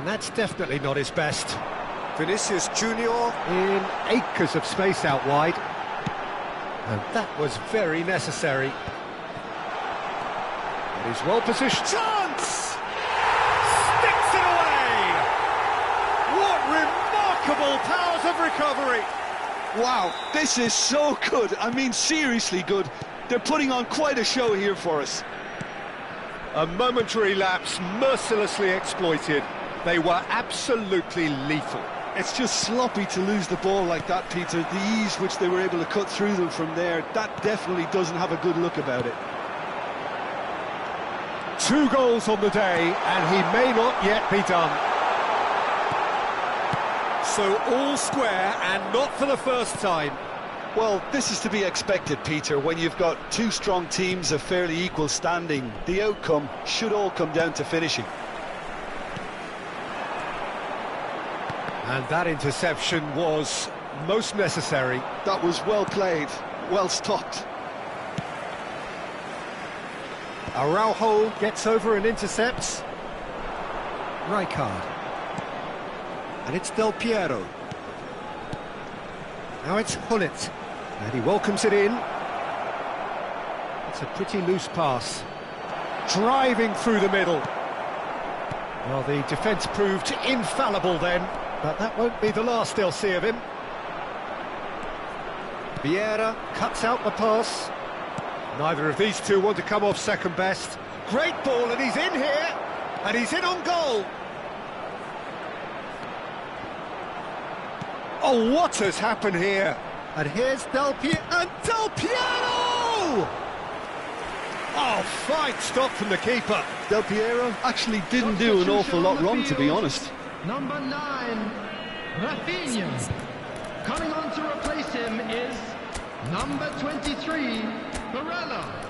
And that's definitely not his best. Vinicius Junior In acres of space out wide. And that was very necessary. And he's well positioned. chance! Sticks it away! What remarkable powers of recovery! Wow, this is so good. I mean, seriously good. They're putting on quite a show here for us. A momentary lapse mercilessly exploited. They were absolutely lethal. It's just sloppy to lose the ball like that, Peter. The ease which they were able to cut through them from there, that definitely doesn't have a good look about it. 2 goals on the day, and he may not yet be done. So all square, and not for the first time. Well, this is to be expected, Peter. When you've got 2 strong teams of fairly equal standing, the outcome should all come down to finishing. And that interception was most necessary. That was well played, well stopped. Araujo gets over and intercepts. Rijkaard. And it's Del Piero. Now it's Hullet. And he welcomes it in. It's a pretty loose pass. Driving through the middle. Well, the defence proved infallible then, but that won't be the last they'll see of him. Vieira cuts out the pass. Neither of these two want to come off second best. Great ball, and he's in here, and he's in on goal. Oh, what has happened here? And here's Del Piero, and Del Piero! Oh, fine stop from the keeper. Del Piero actually didn't do an awful lot wrong, to be honest. Number 9, Rafinha. Coming on to replace him is number 23, Barella.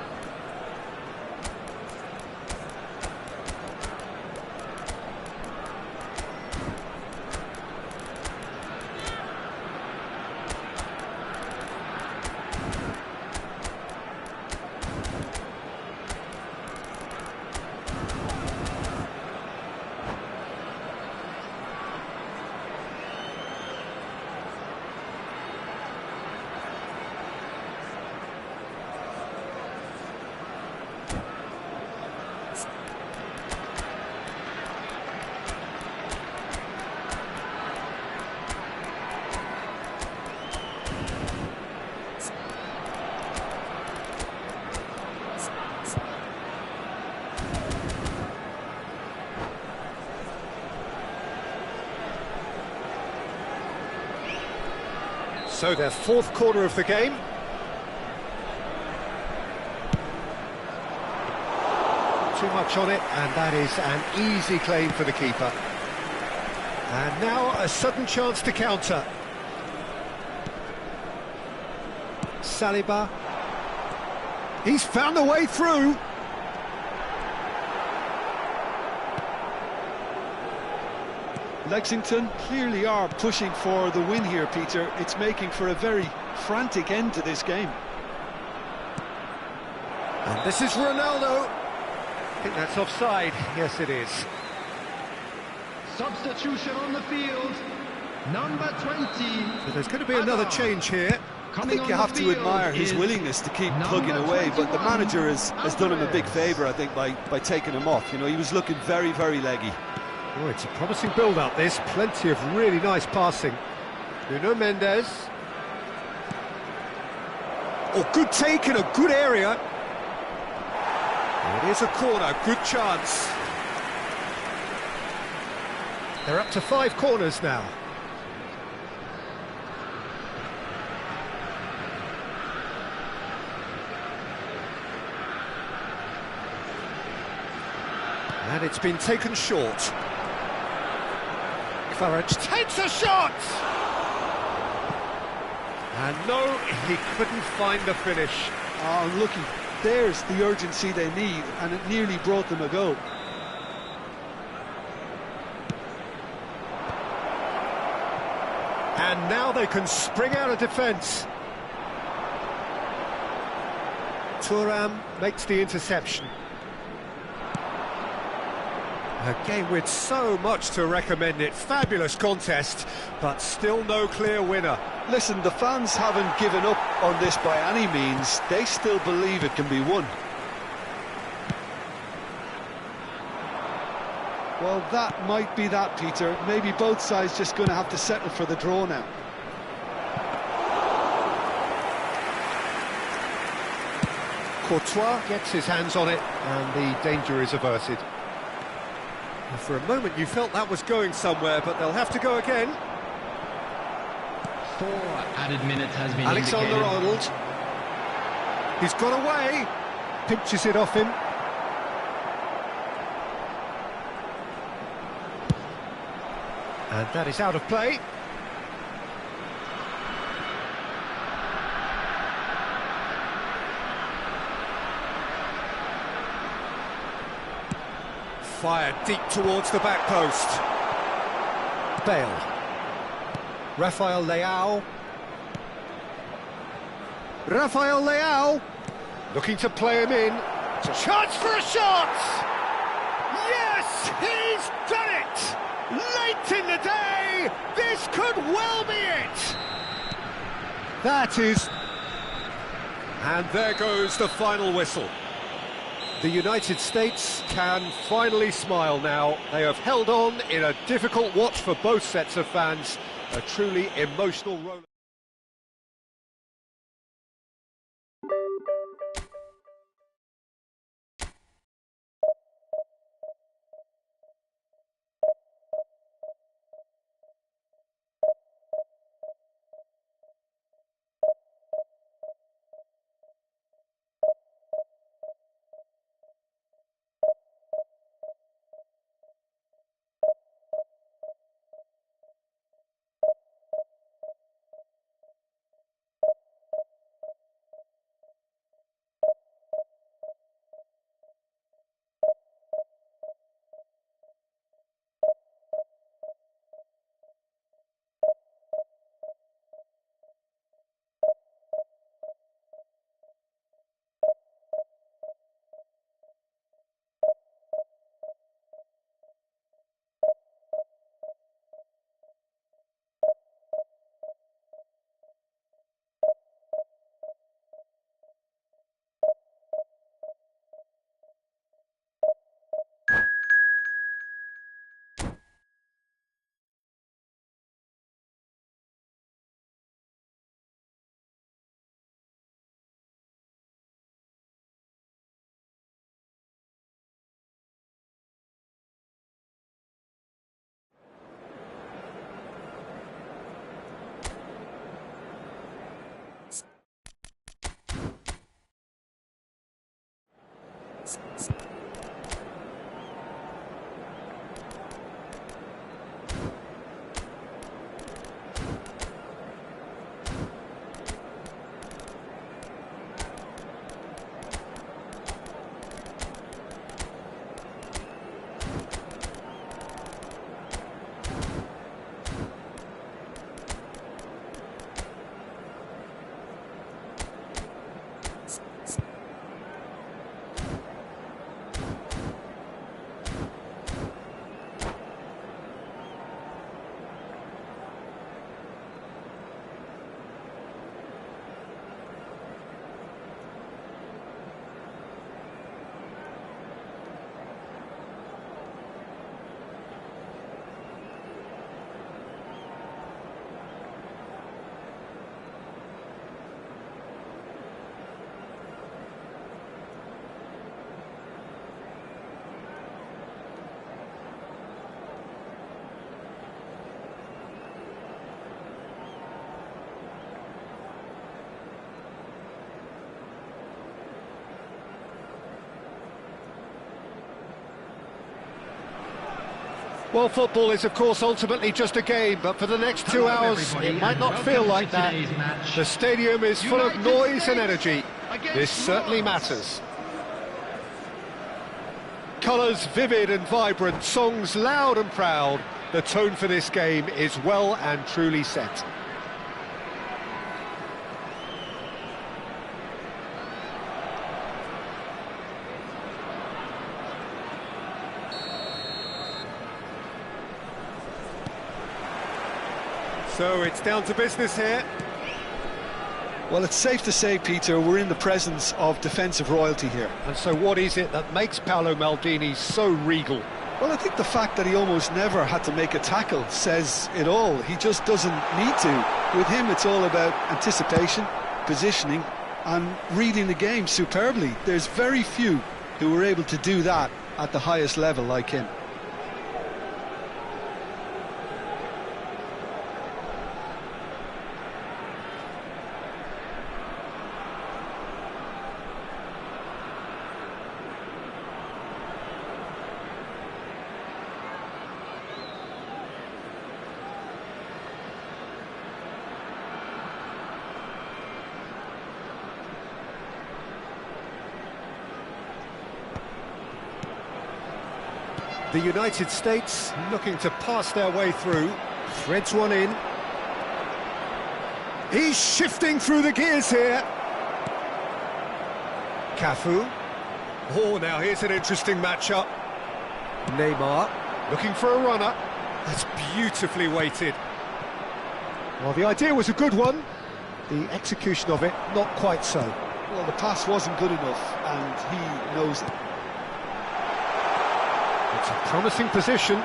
So their 4th corner of the game. Too much on it, and that is an easy claim for the keeper. And now a sudden chance to counter. Saliba. He's found a way through. Lexington clearly are pushing for the win here, Peter. It's making for a very frantic end to this game. And this is Ronaldo. I think that's offside. Yes, it is. Substitution on the field, number 20. So there's going to be another change here. I think you have to admire his willingness to keep plugging away, but the manager has done him a big favour, I think, by taking him off. You know, he was looking very, very leggy. Oh, it's a promising build-up, this. Plenty of really nice passing. Nuno Mendes. Oh, good take in a good area. It is a corner, good chance. They're up to 5 corners now. And it's been taken short. Farage takes a shot! And no, he couldn't find the finish. Oh, looky, there's the urgency they need, and it nearly brought them a goal. And now they can spring out of defence. Thuram makes the interception. A game with so much to recommend it. Fabulous contest, but still no clear winner. Listen, the fans haven't given up on this by any means. They still believe it can be won. Well, that might be that, Peter. Maybe both sides just going to have to settle for the draw now. Courtois gets his hands on it, and the danger is averted. For a moment you felt that was going somewhere, but they'll have to go again. 4 added minutes has been Alexander-Arnold. He's got away. Pinches it off him. And that is out of play. Fired deep towards the back post. Bale. Rafael Leao. Rafael Leao. Looking to play him in. It's a chance for a shot! Yes, he's done it! Late in the day, this could well be it! That is... And there goes the final whistle. The United States can finally smile now. They have held on in a difficult watch for both sets of fans. A truly emotional roller. Well, football is, of course, ultimately just a game, but for the next 2 hours, it might not feel like that. The stadium is full of noise and energy. This certainly matters. Colours vivid and vibrant, songs loud and proud. The tone for this game is well and truly set. So it's down to business here. Well, it's safe to say, Peter, we're in the presence of defensive royalty here. And so what is it that makes Paolo Maldini so regal? Well, I think the fact that he almost never had to make a tackle says it all. He just doesn't need to. With him, it's all about anticipation, positioning, and reading the game superbly. There's very few who were able to do that at the highest level like him. The United States looking to pass their way through, threads one in. He's shifting through the gears here. Cafu. Oh, now here's an interesting matchup. Neymar looking for a runner. That's beautifully weighted. Well, the idea was a good one. The execution of it, not quite so. Well, the pass wasn't good enough, and he knows it. It's a promising position.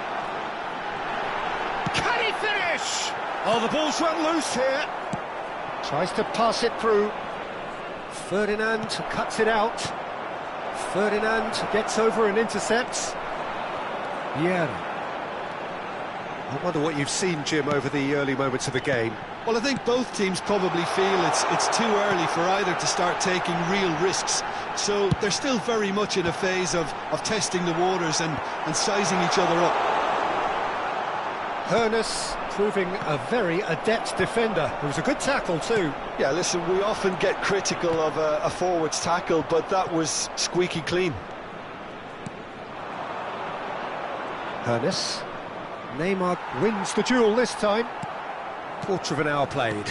Can he finish? Oh, the ball's run loose here. Tries to pass it through. Ferdinand cuts it out. Ferdinand gets over and intercepts. Yeah. I wonder what you've seen, Jim, over the early moments of the game. Well, I think both teams probably feel it's too early for either to start taking real risks. So they're still very much in a phase of testing the waters and sizing each other up. Hoeneß proving a very adept defender. It was a good tackle too. Yeah, listen, we often get critical of a forward's tackle, but that was squeaky clean. Hoeneß. Neymar wins the duel this time. Quarter of an hour played.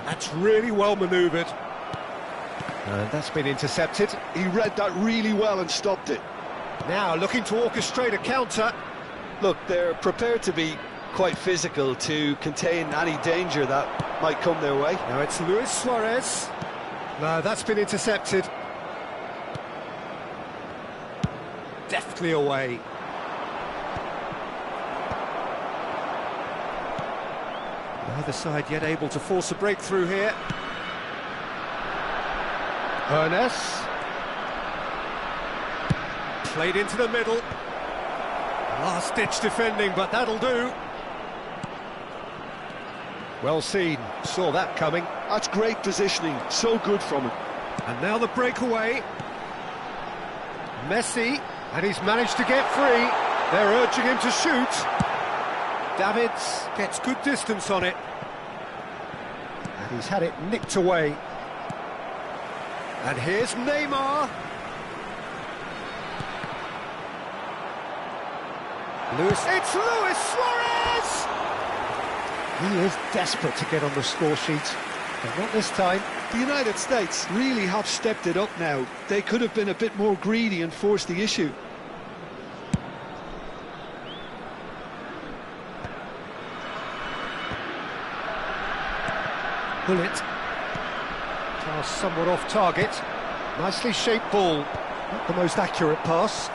That's really well manoeuvred. And that's been intercepted. He read that really well and stopped it. Now looking to orchestrate a counter. Look, they're prepared to be quite physical to contain any danger that might come their way. Now it's Luis Suarez. No, that's been intercepted. Deftly away. Neither side yet able to force a breakthrough here. Hoeneß. Played into the middle. Last-ditch defending, but that'll do. Well seen, saw that coming. That's great positioning, so good from him. And now the breakaway. Messi, and he's managed to get free. They're urging him to shoot. Davids gets good distance on it. And he's had it nicked away. And here's Neymar. It's Luis Suarez! He is desperate to get on the score sheet, but not this time. The United States really have stepped it up now. They could have been a bit more greedy and forced the issue. Bullet. Pass somewhat off target. Nicely shaped ball. Not the most accurate pass.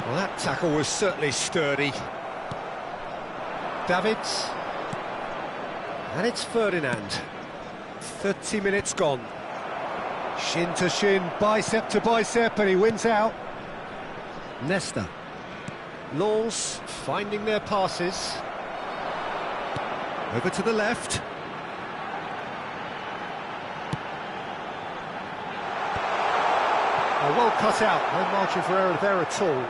Well, that tackle was certainly sturdy. Davids. And it's Ferdinand. 30 minutes gone. Shin to shin, bicep to bicep, and he wins out. Nesta. Lens finding their passes. Over to the left. Oh, well cut out, no margin for error there at all.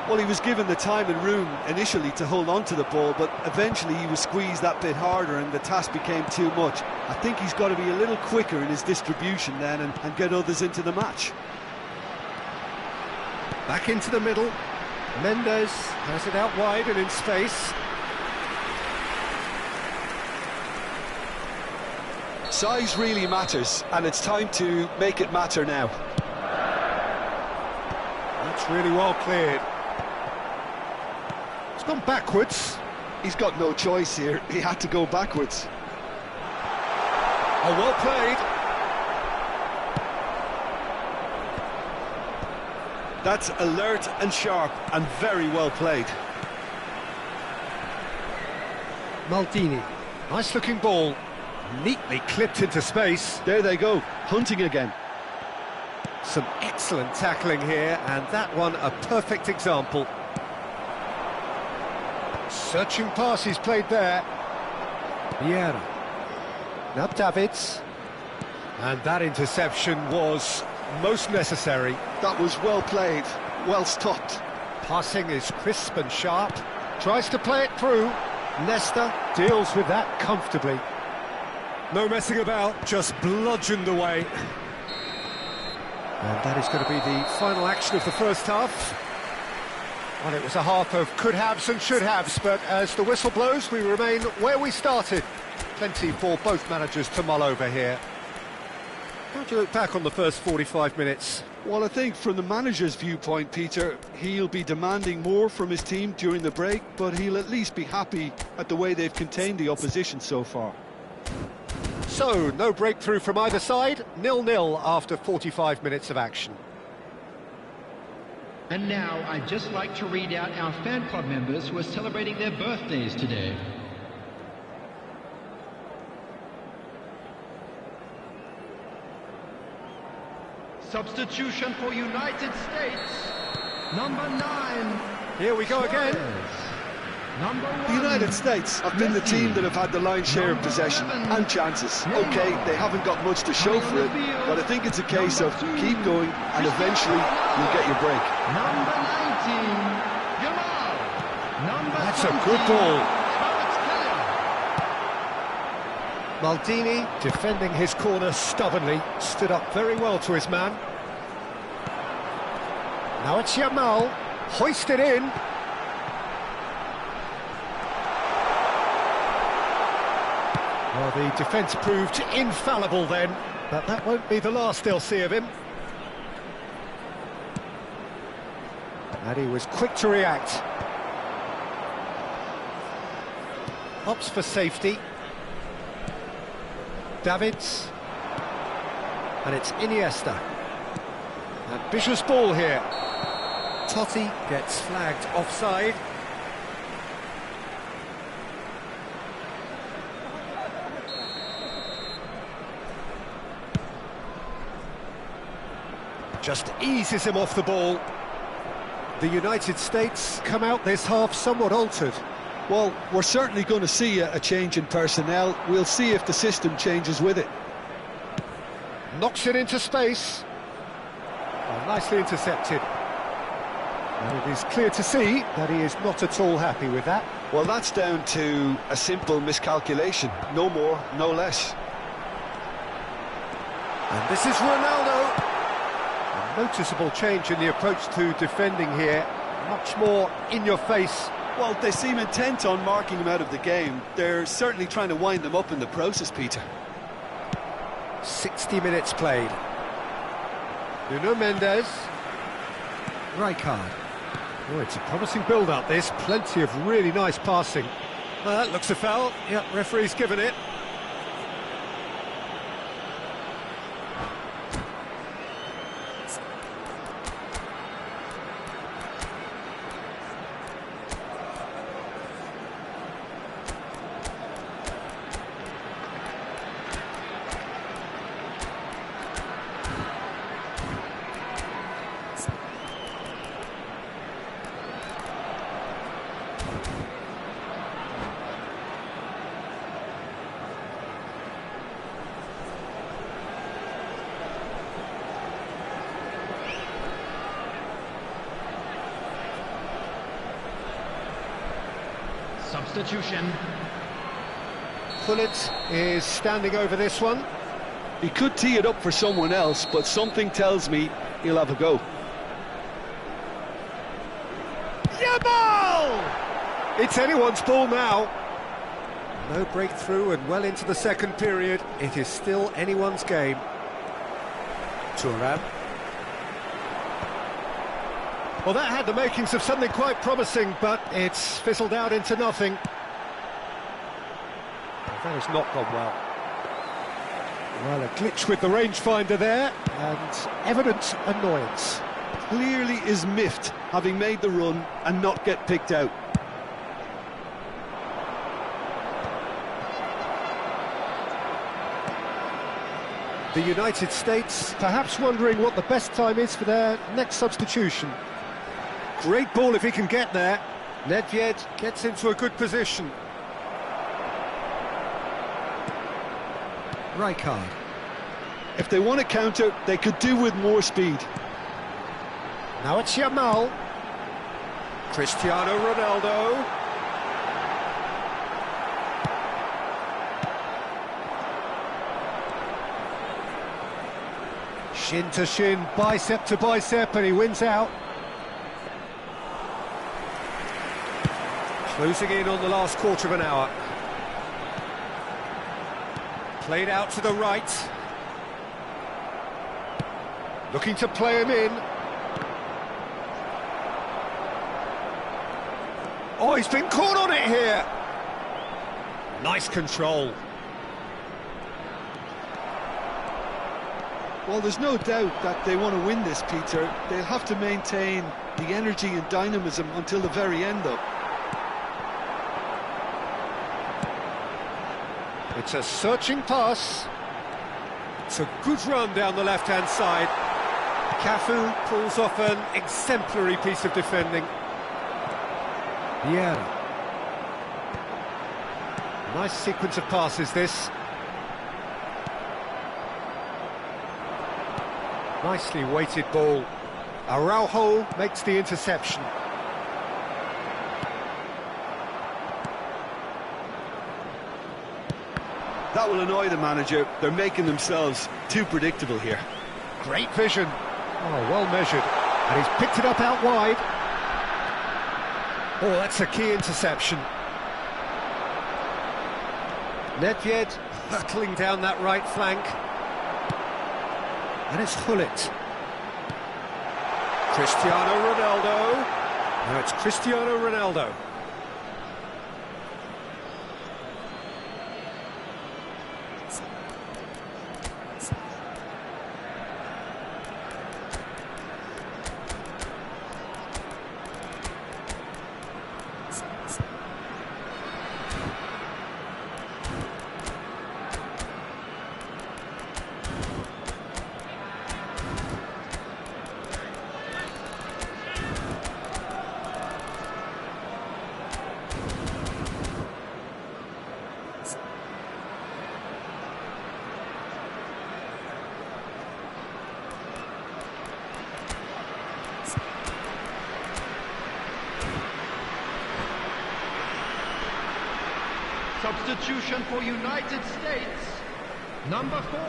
Well, he was given the time and room initially to hold on to the ball, but eventually he was squeezed that bit harder and the task became too much. I think he's got to be a little quicker in his distribution then and get others into the match. Back into the middle. Mendes has it out wide and in space. Size really matters, and it's time to make it matter now. It's really well cleared. It's gone backwards. He's got no choice here. He had to go backwards. Oh, well played. That's alert and sharp and very well played. Maldini. Nice looking ball. Neatly clipped into space. There they go, hunting again. Some excellent tackling here, and that one a perfect example. Searching pass he's played there. Vieira. Now Davids. And that interception was most necessary. That was well played, well stopped. Passing is crisp and sharp. Tries to play it through. Nesta deals with that comfortably. No messing about, just bludgeoned away. And that is going to be the final action of the first half. Well, it was a half of could-haves and should-haves, but as the whistle blows, we remain where we started. Plenty for both managers to mull over here. How do you look back on the first 45 minutes? Well, I think from the manager's viewpoint, Peter, he'll be demanding more from his team during the break, but he'll at least be happy at the way they've contained the opposition so far. So, no breakthrough from either side, 0-0 after 45 minutes of action. And now I'd just like to read out our fan club members who are celebrating their birthdays today. Substitution for United States, number 9. Here we go again. Number 1. The United States have been the team that have had the lion's share of possession and chances. OK, they haven't got much to show for it, but I think it's a case of keep going and eventually you'll get your break. Number 19, Jamal. That's a good ball. Maldini, defending his corner stubbornly, stood up very well to his man. Now it's Yamal, hoisted in. Well, the defence proved infallible then, but that won't be the last they'll see of him. And he was quick to react. Opts for safety. Davids. And it's Iniesta. Ambitious ball here. Totti gets flagged offside. Just eases him off the ball. The United States come out this half somewhat altered. Well, we're certainly going to see a change in personnel. We'll see if the system changes with it. Knocks it into space. Oh, nicely intercepted. And it is clear to see that he is not at all happy with that. Well, that's down to a simple miscalculation. No more, no less. And this is Ronaldo. A noticeable change in the approach to defending here. Much more in your face. Well, they seem intent on marking him out of the game. They're certainly trying to wind them up in the process, Peter. 60 minutes played. Nuno Mendes. Rijkaard. Oh, it's a promising build-up, this. Plenty of really nice passing. That looks a foul. Yep, referee's given it. Substitution. Gullit is standing over this one. He could tee it up for someone else, but something tells me he'll have a go. Yamal! It's anyone's ball now. No breakthrough and well into the second period. It is still anyone's game. Thuram. Well, that had the makings of something quite promising, but it's fizzled out into nothing. Well, that has not gone well. Well, a glitch with the rangefinder there, and evident annoyance. Clearly is miffed, having made the run and not get picked out. The United States perhaps wondering what the best time is for their next substitution. Great ball if he can get there. Nedved gets into a good position. Rijkaard. If they want to counter, they could do with more speed. Now it's Yamal. Cristiano Ronaldo. Shin to shin, bicep to bicep, and he wins out. Closing in on the last quarter of an hour. Played out to the right. Looking to play him in. Oh, he's been caught on it here. Nice control. Well, there's no doubt that they want to win this, Peter. They'll have to maintain the energy and dynamism until the very end, though. It's a searching pass. It's a good run down the left-hand side. Cafu pulls off an exemplary piece of defending. Vieira. Nice sequence of passes, this. Nicely weighted ball. Araujo makes the interception. That will annoy the manager. They're making themselves too predictable here. Great vision. Oh, well measured. And he's picked it up out wide. Oh, that's a key interception. Nedved hurtling down that right flank. And it's Gullit. Cristiano Ronaldo. Now it's Cristiano Ronaldo. Substitution for United States. Number 4,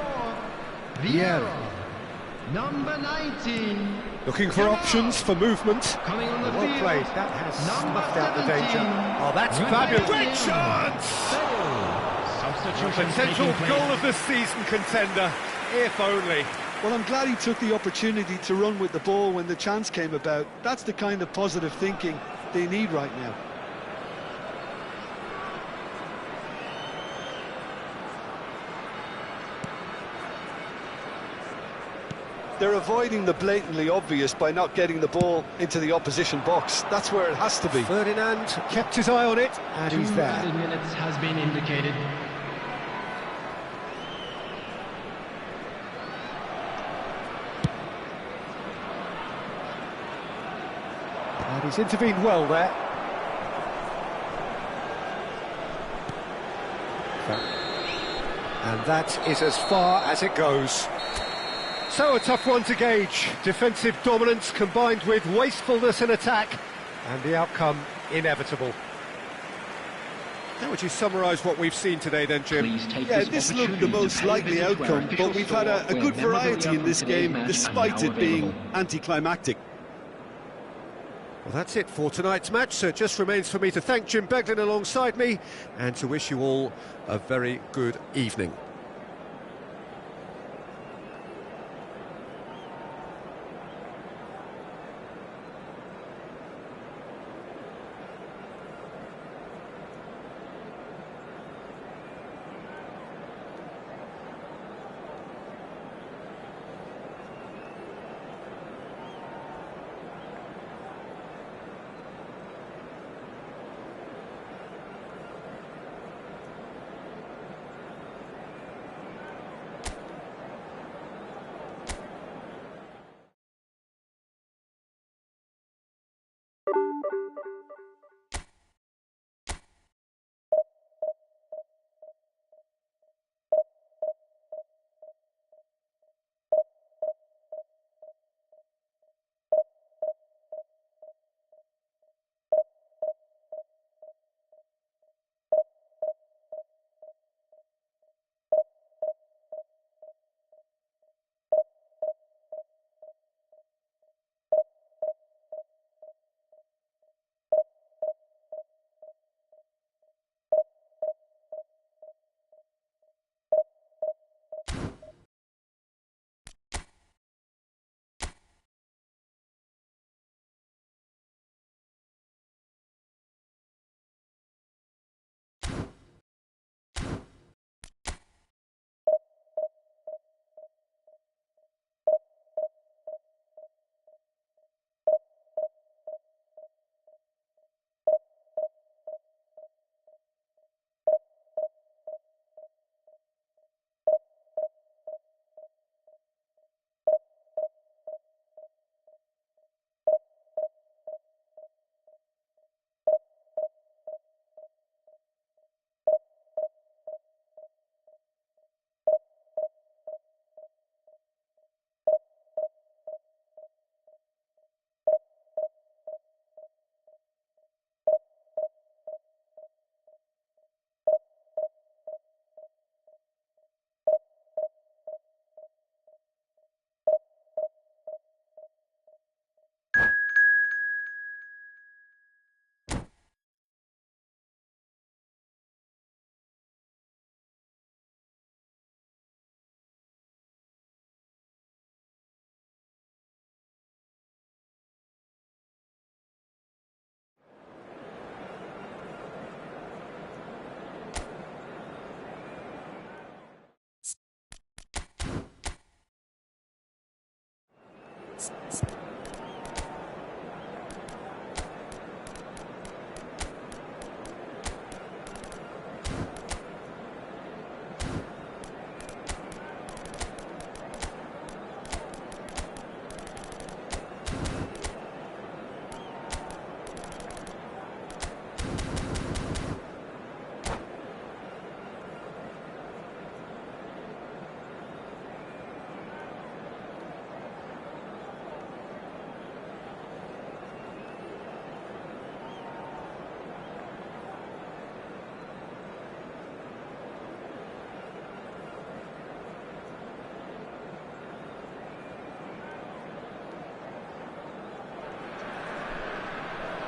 Vieira. Number 19. Looking for options for movement. Coming on the Well field. played. That has Number snuffed out the 17. danger. Oh, that's Good fabulous. idea. Great chance! Substitution Potential taking place. goal of the season contender, if only. Well, I'm glad he took the opportunity to run with the ball when the chance came about. That's the kind of positive thinking they need right now. They're avoiding the blatantly obvious by not getting the ball into the opposition box. That's where it has to be. Ferdinand kept his eye on it, and he's 2 there. added minutes has been indicated. And he's intervened well there. And that is as far as it goes. So a tough one to gauge. Defensive dominance combined with wastefulness in attack, and the outcome inevitable. How would you summarise what we've seen today then, Jim? Please take Yeah, this this looked opportunity the most to pay likely visit to our outcome, official but we've had a store good where variety in memorabilia this from today's game, match are despite now it being available. anticlimactic. Well, that's it for tonight's match, so it just remains for me to thank Jim Beglin alongside me, and to wish you all a very good evening.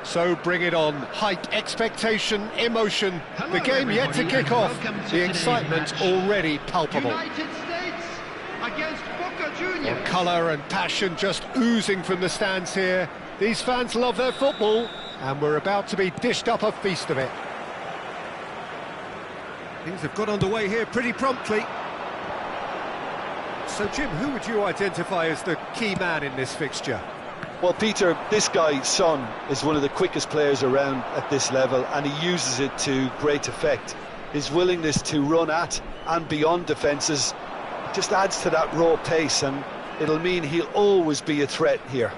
So bring it on. Height, expectation, emotion. Hello, The game yet to everybody, kick and off. welcome to The today's excitement match. already palpable. United States against Boca Juniors. Colour and passion just oozing from the stands here. These fans love their football, and we're about to be dished up a feast of it. Things have got underway here pretty promptly. So, Jim, who would you identify as the key man in this fixture? Well, Peter, this guy, Son, is one of the quickest players around at this level, and he uses it to great effect. His willingness to run at and beyond defences just adds to that raw pace, and it'll mean he'll always be a threat here.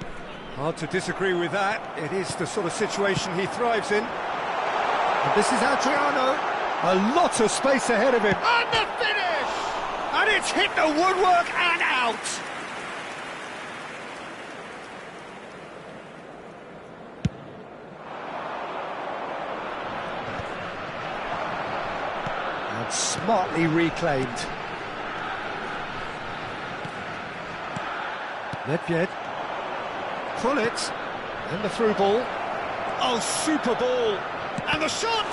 Hard to disagree with that. It is the sort of situation he thrives in. And this is Adriano. A lot of space ahead of him. And the finish! And it's hit the woodwork and out! And smartly reclaimed. Nedved. Krunic. And the through ball. Oh, super ball! And the shot!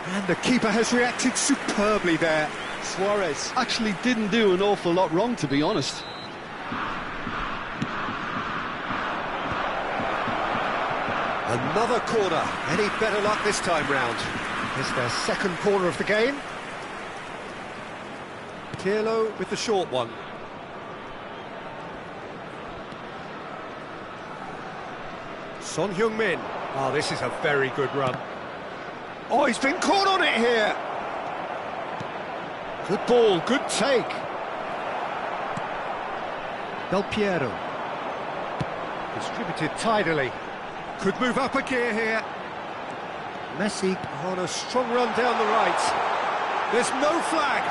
And the keeper has reacted superbly there. Suarez actually didn't do an awful lot wrong, to be honest. Another corner. Any better luck this time round? It's their second corner of the game. Pirlo with the short one. Son Heung-min. Oh, this is a very good run. Oh, he's been caught on it here. Good ball, good take. Del Piero. Distributed tidily. Could move up a gear here. Messi on a strong run down the right. There's no flag.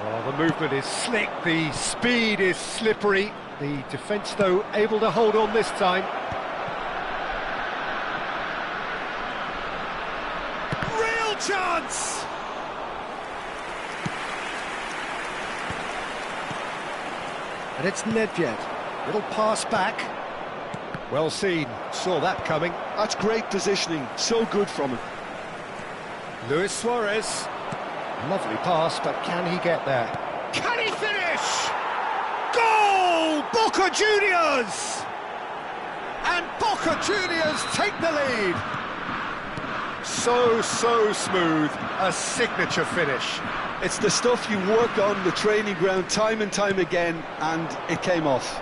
Oh, the movement is slick, the speed is slippery. The defence, though, able to hold on this time. Real chance! And it's Nedved. Little pass back. Well seen, saw that coming. That's great positioning, so good from him. Luis Suarez. Lovely pass, but can he get there? Can he finish? Goal! Boca Juniors! And Boca Juniors take the lead. So smooth, a signature finish. It's the stuff you work on the training ground time and time again, and it came off.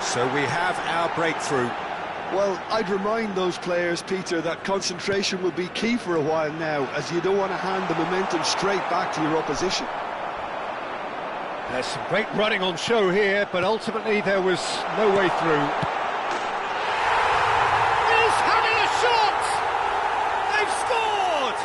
So we have our breakthrough. Well, I'd remind those players, Peter, that concentration will be key for a while now, as you don't want to hand the momentum straight back to your opposition. There's some great running on show here, but ultimately there was no way through. He's having a shot! They've scored!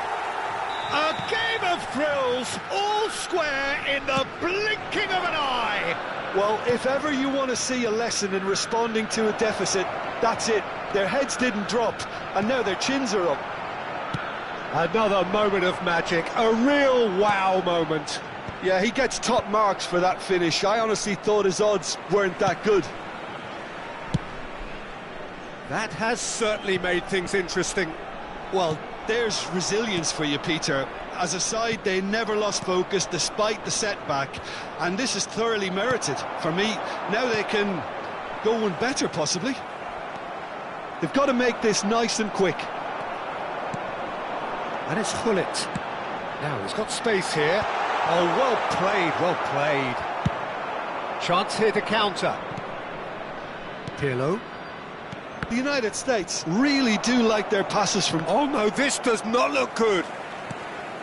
A game of thrills, all square in the blinking of an eye! Well, if ever you want to see a lesson in responding to a deficit, that's it. Their heads didn't drop, and now their chins are up. Another moment of magic, a real wow moment. Yeah, he gets top marks for that finish. I honestly thought his odds weren't that good. That has certainly made things interesting. Well, there's resilience for you, Peter. As a side, they never lost focus despite the setback, and this is thoroughly merited. For me, now they can go one better, possibly. They've got to make this nice and quick. And it's Gullit. Now he's got space here. Oh, well played, well played. Chance here to counter. Pirlo. The United States really do like their passes from... Oh no, this does not look good.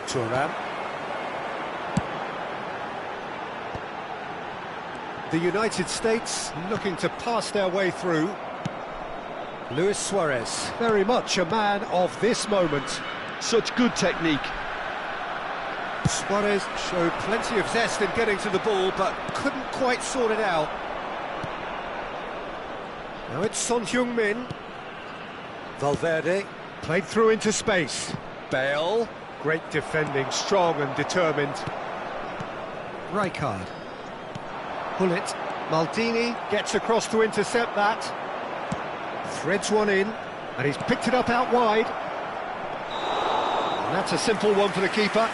Thuram. The United States looking to pass their way through. Luis Suarez, very much a man of this moment. Such good technique. Suarez showed plenty of zest in getting to the ball, but couldn't quite sort it out. Now it's Son Heung-min. Valverde, played through into space. Bale, great defending, strong and determined. Rijkaard. Gullit. Maldini gets across to intercept that. Threads one in, and he's picked it up out wide. And that's a simple one for the keeper.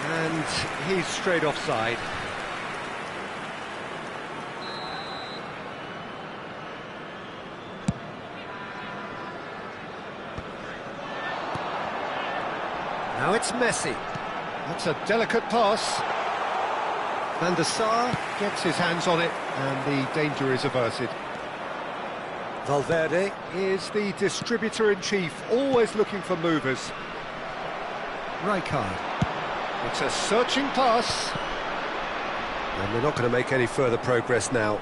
And he's straight offside. Now it's Messi. That's a delicate pass. Van der Sar gets his hands on it, and the danger is averted. Valverde is the distributor-in-chief, always looking for movers. Rijkaard. It's a searching pass. And they're not going to make any further progress now.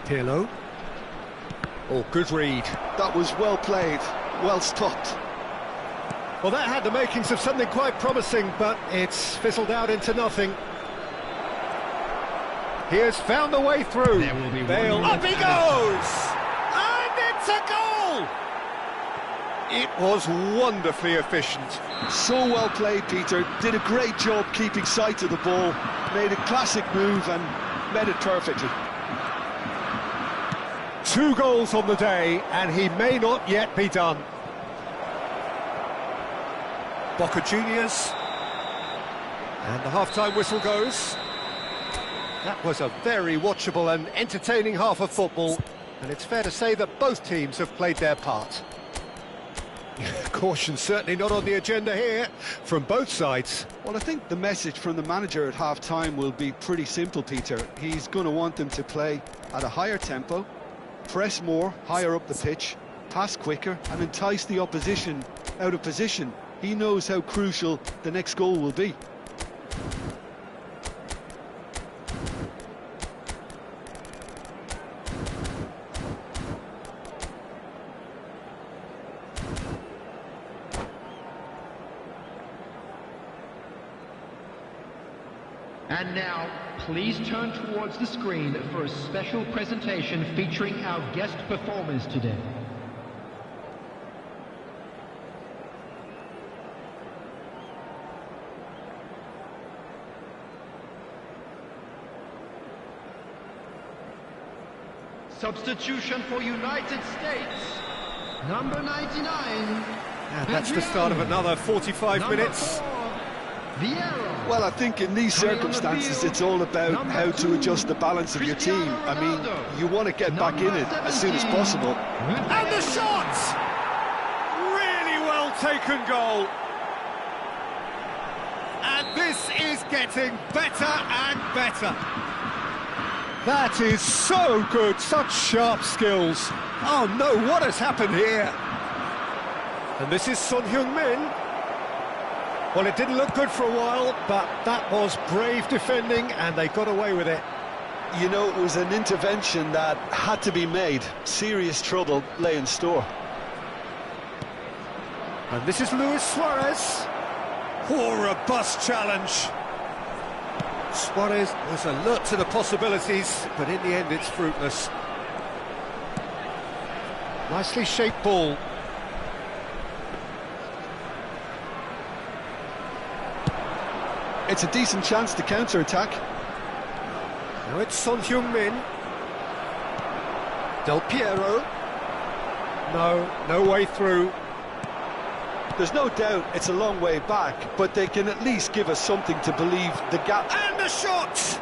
Pirlo. Oh, good read. That was well played, well stopped. Well, that had the makings of something quite promising, but it's fizzled out into nothing. He has found the way through. There will be Bale. one Up he goes! And it's a goal! It was wonderfully efficient. So well played, Peter. Did a great job keeping sight of the ball. Made a classic move and met it perfectly. 2 goals on the day, and he may not yet be done. Boca Juniors. And the half-time whistle goes. That was a very watchable and entertaining half of football, and it's fair to say that both teams have played their part. Caution certainly not on the agenda here, from both sides. Well, I think the message from the manager at half-time will be pretty simple, Peter. He's going to want them to play at a higher tempo, press more, higher up the pitch, pass quicker, and entice the opposition out of position. He knows how crucial the next goal will be. And now, please turn towards the screen for a special presentation featuring our guest performers today. Substitution for United States, number 99. And that's the start of another 45 minutes. Vieira. Well, I think in these circumstances it's all about how to adjust the balance of your team. I mean, you want to get back in it as soon as possible. And the shot! Really well taken goal. And this is getting better and better. That is so good, such sharp skills. Oh no, what has happened here? And this is Son Heung-min. Well, it didn't look good for a while, but that was brave defending, and they got away with it. You know, it was an intervention that had to be made. Serious trouble lay in store. And this is Luis Suarez. Oh, robust challenge. Suarez was alert to the possibilities, but in the end it's fruitless. Nicely shaped ball. It's a decent chance to counter-attack. Now it's Son Heung-min. Del Piero. No way through. There's no doubt it's a long way back, but they can at least give us something to believe the gap. And the shot!